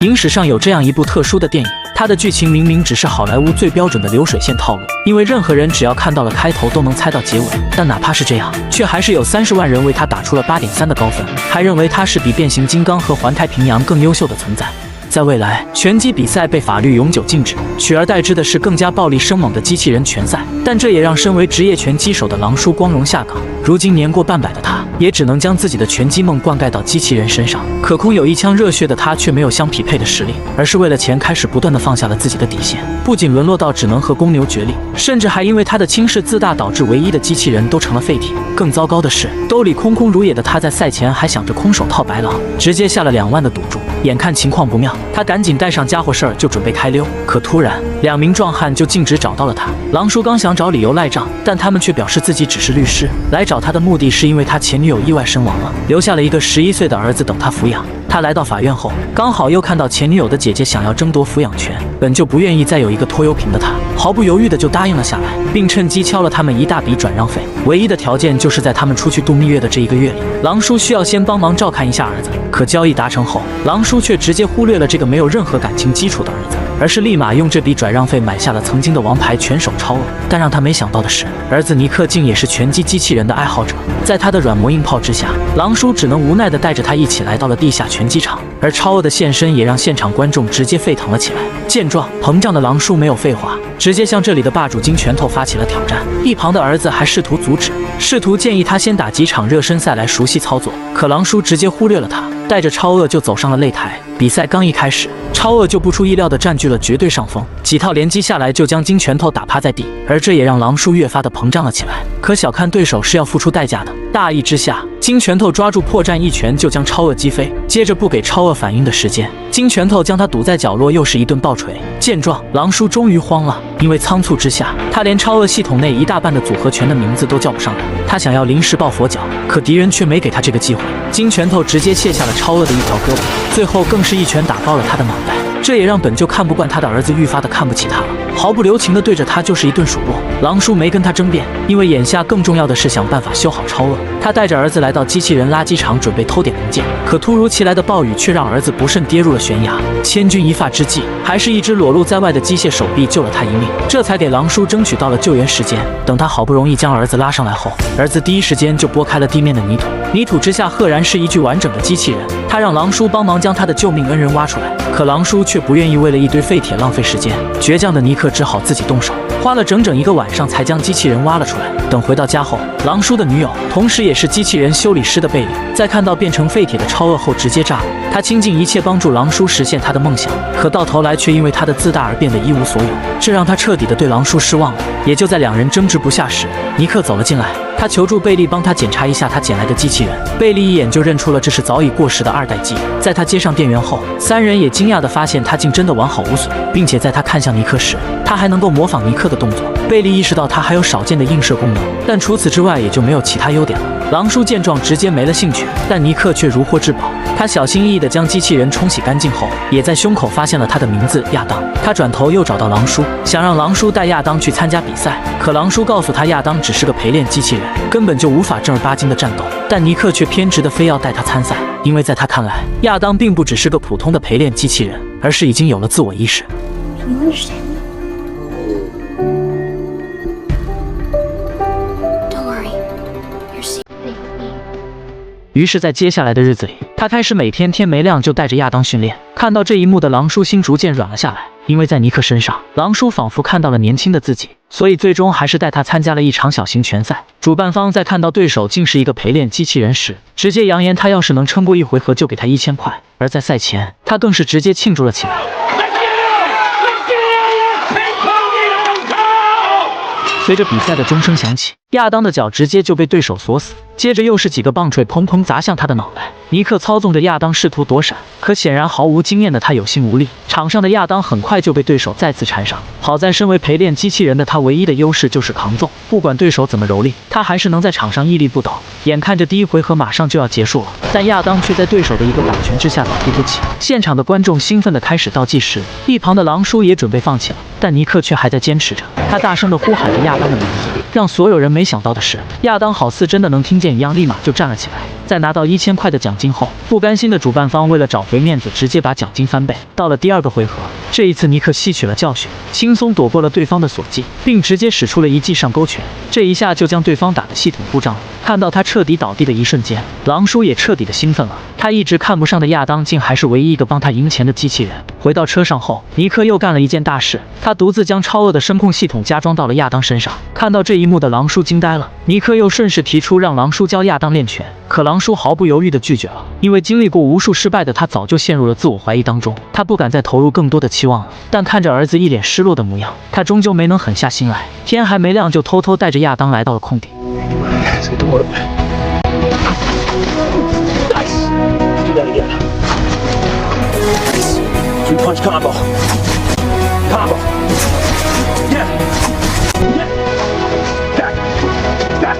影史上有这样一部特殊的电影，它的剧情明明只是好莱坞最标准的流水线套路，因为任何人只要看到了开头都能猜到结尾，但哪怕是这样，却还是有30万人为它打出了8.3的高分，还认为它是比变形金刚和环太平洋更优秀的存在。在未来，拳击比赛被法律永久禁止，取而代之的是更加暴力生猛的机器人拳赛。但这也让身为职业拳击手的狼叔光荣下岗。如今年过半百的他，也只能将自己的拳击梦灌溉到机器人身上。可空有一腔热血的他，却没有相匹配的实力，而是为了钱开始不断的放下了自己的底线。不仅沦落到只能和公牛决力，甚至还因为他的轻视自大，导致唯一的机器人都成了废铁。更糟糕的是，兜里空空如也的他，在赛前还想着空手套白狼，直接下了2万的赌注。眼看情况不妙，他赶紧带上家伙事儿就准备开溜。可突然，2名壮汉就径直找到了他。狼叔刚想找理由赖账，但他们却表示自己只是律师，来找他的目的是因为他前女友意外身亡了，留下了一个11岁的儿子等他抚养。他来到法院后，刚好又看到前女友的姐姐想要争夺抚养权，本就不愿意再有一个拖油瓶的他，毫不犹豫的就答应了下来，并趁机敲了他们一大笔转让费。唯一的条件就是在他们出去度蜜月的这1个月里，狼叔需要先帮忙照看一下儿子。可交易达成后，狼叔却直接忽略了这个没有任何感情基础的儿子，而是立马用这笔转让费买下了曾经的王牌拳手超恶。但让他没想到的是，儿子尼克竟也是拳击机器人的爱好者。在他的软磨硬泡之下，狼叔只能无奈地带着他一起来到了地下拳击场，而超恶的现身也让现场观众直接沸腾了起来。见状，膨胀的狼叔没有废话，直接向这里的霸主金拳头发起了挑战。一旁的儿子还试图阻止，试图建议他先打几场热身赛来熟悉操作，可狼叔直接忽略了他，带着超恶就走上了擂台。比赛刚一开始，超恶就不出意料地占据了绝对上风，几套连击下来就将金拳头打趴在地，而这也让狼叔越发的膨胀了起来。可小看对手是要付出代价的，大意之下，金拳头抓住破绽，一拳就将超恶击飞。接着不给超恶反应的时间，金拳头将他堵在角落，又是一顿暴锤。见状，狼叔终于慌了，因为仓促之下，他连超恶系统内一大半的组合拳的名字都叫不上来。他想要临时抱佛脚，可敌人却没给他这个机会。金拳头直接卸下了超恶的一条胳膊，最后更是一拳打爆了他的脑袋。这也让本就看不惯他的儿子愈发的看不起他了，毫不留情的对着他就是一顿数落。狼叔没跟他争辩，因为眼下更重要的是想办法修好超恶。他带着儿子来到机器人垃圾场，准备偷点零件，可突如其来的暴雨却让儿子不慎跌入了悬崖。千钧一发之际，还是一只裸露在外的机械手臂救了他一命，这才给狼叔争取到了救援时间。等他好不容易将儿子拉上来后，儿子第一时间就拨开了地面的泥土，泥土之下赫然是一具完整的机器人。他让狼叔帮忙将他的救命恩人挖出来，可狼叔却不愿意为了一堆废铁浪费时间。倔强的尼克只好自己动手，花了整整1个晚上才将机器人挖了出来。等回到家后，狼叔的女友，同时也是机器人修理师的贝利，在看到变成废铁的超恶后直接炸了。他倾尽一切帮助狼叔实现他的梦想，可到头来却因为他的自大而变得一无所有，这让他彻底的对狼叔失望了。也就在2人争执不下时，尼克走了进来，他求助贝利帮他检查一下他捡来的机器人。贝利一眼就认出了这是早已过时的2代机。在他接上电源后，3人也惊讶地发现他竟真的完好无损，并且在他看向尼克时，他还能够模仿尼克的动作。贝利意识到他还有少见的映射功能，但除此之外也就没有其他优点了。狼叔见状直接没了兴趣，但尼克却如获至宝。他小心翼翼地将机器人冲洗干净后，也在胸口发现了他的名字亚当。他转头又找到狼叔，想让狼叔带亚当去参加比赛，可狼叔告诉他亚当只是个陪练机器人，根本就无法正儿八经的战斗。但尼克却偏执的非要带他参赛，因为在他看来，亚当并不只是个普通的陪练机器人，而是已经有了自我意识。于是，在接下来的日子里，他开始每天天没亮就带着亚当训练。看到这一幕的狼叔心逐渐软了下来，因为在尼克身上，狼叔仿佛看到了年轻的自己，所以最终还是带他参加了一场小型拳赛。主办方在看到对手竟是一个陪练机器人时，直接扬言他要是能撑过1回合就给他1000块。而在赛前，他更是直接庆祝了起来。随着比赛的钟声响起，亚当的脚直接就被对手锁死，接着又是几个棒槌砰砰砸向他的脑袋。尼克操纵着亚当试图躲闪，可显然毫无经验的他有心无力。场上的亚当很快就被对手再次缠上。好在身为陪练机器人的他唯一的优势就是扛揍，不管对手怎么蹂躏，他还是能在场上屹立不倒。眼看着第1回合马上就要结束了，但亚当却在对手的一个摆拳之下倒地不起。现场的观众兴奋地开始倒计时，一旁的狼叔也准备放弃了，但尼克却还在坚持着。他大声地呼喊着亚当的名字，让所有人没想到的是，亚当好似真的能听见一样，立马就站了起来。在拿到1000块的奖金后，不甘心的主办方为了找回面子，直接把奖金翻倍。到了第2个回合，这一次尼克吸取了教训，轻松躲过了对方的锁技，并直接使出了一记上勾拳，这一下就将对方打得系统故障了。看到他彻底倒地的一瞬间，狼叔也彻底的兴奋了。他一直看不上的亚当，竟还是唯一一个帮他赢钱的机器人。回到车上后，尼克又干了一件大事，他独自将超恶的声控系统加装到了亚当身上。看到这一幕的狼叔惊呆了，尼克又顺势提出让狼叔教亚当练拳，可狼叔毫不犹豫地拒绝了，因为经历过无数失败的他早就陷入了自我怀疑当中，他不敢再投入更多的期望了。但看着儿子一脸失落的模样，他终究没能狠下心来。天还没亮就偷偷带着亚当来到了空地。Punch combo. Combo. Yeah. Yeah. Back. Back.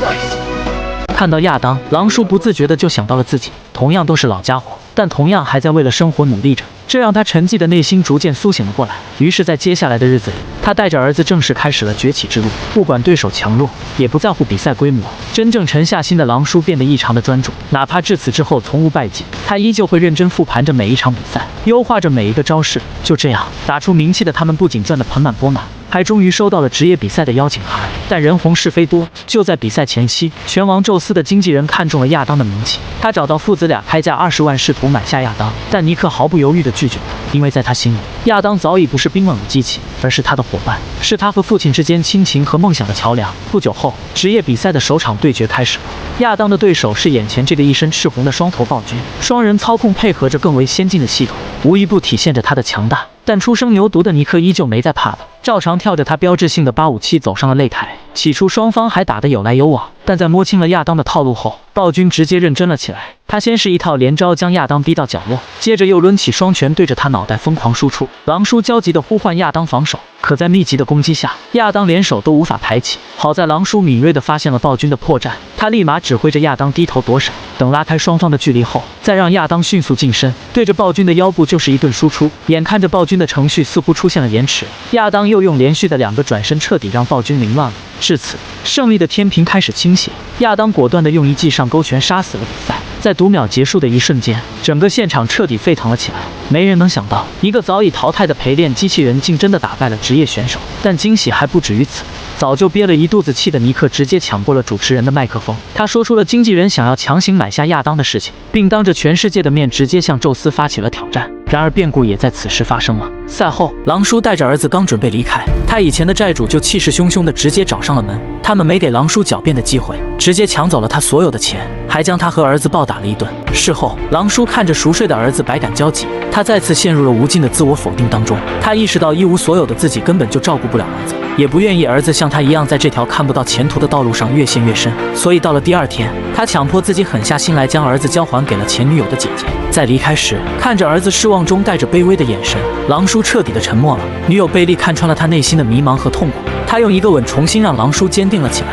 Nice. 看到亚当，狼叔不自觉的就想到了自己，同样都是老家伙，但同样还在为了生活努力着，这让他沉寂的内心逐渐苏醒了过来。于是，在接下来的日子里，他带着儿子正式开始了崛起之路。不管对手强弱，也不在乎比赛规模。真正沉下心的狼叔变得异常的专注，哪怕至此之后从无败绩，他依旧会认真复盘着每一场比赛，优化着每一个招式。就这样，打出名气的他们不仅赚得盆满钵满，还终于收到了职业比赛的邀请函。但人红是非多，就在比赛前夕，拳王宙斯的经纪人看中了亚当的名气，他找到父子俩开价20万，试图买下亚当。但尼克毫不犹豫地拒绝了，因为在他心里，亚当早已不是冰冷的机器，而是他的伙伴，是他和父亲之间亲情和梦想的桥梁。不久后，职业比赛的首场对决开始了。亚当的对手是眼前这个一身赤红的双头暴君，双人操控配合着更为先进的系统，无一不体现着他的强大。但初生牛犊的尼克依旧没在怕的，照常跳着他标志性的857走上了擂台。起初双方还打得有来有往，但在摸清了亚当的套路后，暴君直接认真了起来。他先是一套连招将亚当逼到角落，接着又抡起双拳对着他脑袋疯狂输出。狼叔焦急地呼唤亚当防守，可在密集的攻击下，亚当连手都无法抬起。好在狼叔敏锐地发现了暴君的破绽，他立马指挥着亚当低头躲闪，等拉开双方的距离后，再让亚当迅速近身，对着暴君的腰部就是一顿输出。眼看着暴君的程序似乎出现了延迟，亚当又用连续的2个转身彻底让暴君凌乱了。至此，胜利的天平开始倾斜，亚当果断地用一记上勾拳杀死了比赛。在读秒结束的一瞬间，整个现场彻底沸腾了起来。没人能想到，一个早已淘汰的陪练机器人竟真的打败了职业选手。但惊喜还不止于此，早就憋了一肚子气的尼克直接抢过了主持人的麦克风，他说出了经纪人想要强行买下亚当的事情，并当着全世界的面直接向宙斯发起了挑战。然而变故也在此时发生了。赛后，狼叔带着儿子刚准备离开，他以前的债主就气势汹汹地直接找上了门。他们没给狼叔狡辩的机会，直接抢走了他所有的钱，还将他和儿子暴打了一顿。事后，狼叔看着熟睡的儿子，百感交集，他再次陷入了无尽的自我否定当中。他意识到一无所有的自己根本就照顾不了儿子，也不愿意儿子像他一样在这条看不到前途的道路上越陷越深。所以到了第2天，他强迫自己狠下心来，将儿子交还给了前女友的姐姐。在离开时，看着儿子失望中带着卑微的眼神，狼叔彻底的沉默了。女友贝利看穿了他内心的迷茫和痛苦，她用一个吻重新让狼叔坚定了起来。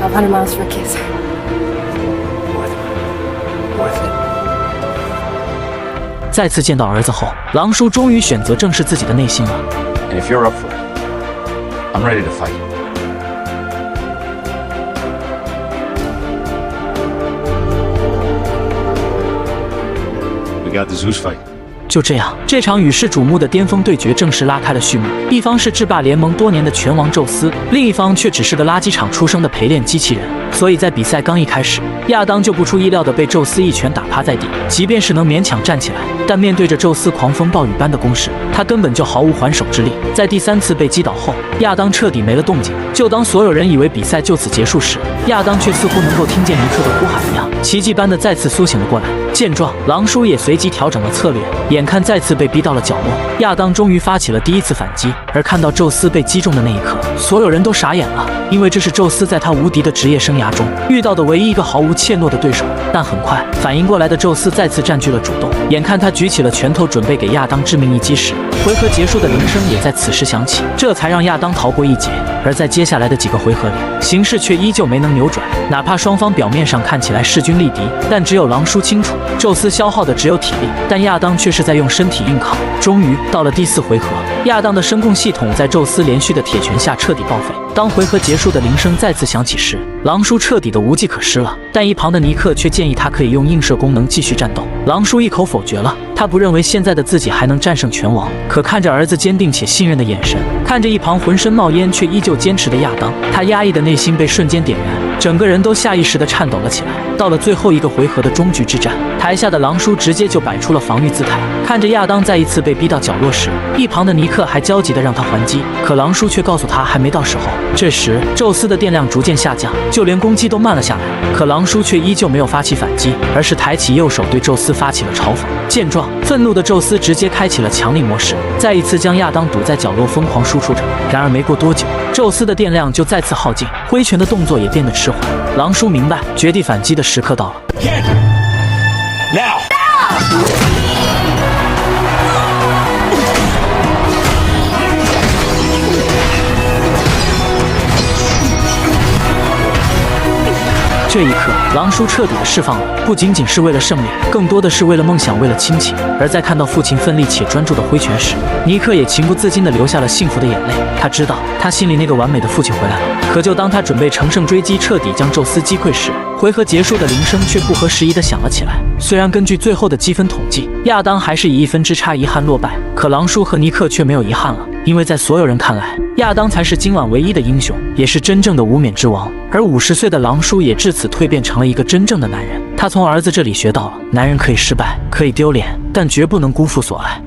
1200 miles for a kiss. Worth it. 再次见到儿子后，狼叔终于选择正视自己的内心了。 And if you're up for it, I'm ready to fight. We got the Zeus fight. 就这样，这场与世瞩目的巅峰对决正式拉开了序幕。一方是制霸联盟多年的拳王宙斯，另一方却只是个垃圾场出生的陪练机器人。所以在比赛刚一开始，亚当就不出意料的被宙斯一拳打趴在地。即便是能勉强站起来，但面对着宙斯狂风暴雨般的攻势，他根本就毫无还手之力。在第3次被击倒后，亚当彻底没了动静。就当所有人以为比赛就此结束时，亚当却似乎能够听见尼克的呼喊一样，奇迹般的再次苏醒了过来。见状，狼叔也随即调整了策略。眼看再次被逼到了角落，亚当终于发起了第1次反击。而看到宙斯被击中的那一刻，所有人都傻眼了，因为这是宙斯在他无敌的职业生涯中遇到的唯一一个毫无怯懦的对手。但很快反应过来的宙斯再次占据了主动，眼看他举起了拳头准备给亚当致命一击时，回合结束的铃声也在此时响起，这才让亚当逃过一劫。而在接下来的几个回合里，形势却依旧没能扭转。哪怕双方表面上看起来势均力敌，但只有狼叔清楚，宙斯消耗的只有体力，但亚当却是在用身体硬抗。终于到了第4回合，亚当的声控系统在宙斯连续的铁拳下彻底报废。当回合结束的铃声再次响起时，狼叔彻底的无计可施了。但一旁的尼克却建议他可以用映射功能继续战斗。狼叔一口否决了，他不认为现在的自己还能战胜拳王。可看着儿子坚定且信任的眼神，看着一旁浑身冒烟却依旧坚持的亚当，他压抑的内心被瞬间点燃，整个人都下意识地颤抖了起来。到了最后一个回合的终局之战，台下的狼叔直接就摆出了防御姿态。看着亚当再一次被逼到角落时，一旁的尼克还焦急地让他还击，可狼叔却告诉他还没到时候。这时，宙斯的电量逐渐下降，就连攻击都慢了下来。可狼叔却依旧没有发起反击，而是抬起右手对宙斯发起了嘲讽。见状，愤怒的宙斯直接开启了强力模式，再一次将亚当堵在角落疯狂输出着。然而没过多久，宙斯的电量就再次耗尽，挥拳的动作也变得迟缓。狼叔明白，绝地反击的时刻到了。这一刻，狼叔彻底的释放了，不仅仅是为了胜利，更多的是为了梦想，为了亲情。而在看到父亲奋力且专注的挥拳时，尼克也情不自禁的流下了幸福的眼泪。他知道，他心里那个完美的父亲回来了。可就当他准备乘胜追击，彻底将宙斯击溃时，回合结束的铃声却不合时宜的响了起来。虽然根据最后的积分统计，亚当还是以1分之差遗憾落败，可狼叔和尼克却没有遗憾了，因为在所有人看来，亚当才是今晚唯一的英雄，也是真正的无冕之王。而50岁的狼叔也至此蜕变成了一个真正的男人。他从儿子这里学到了，男人可以失败，可以丢脸，但绝不能辜负所爱。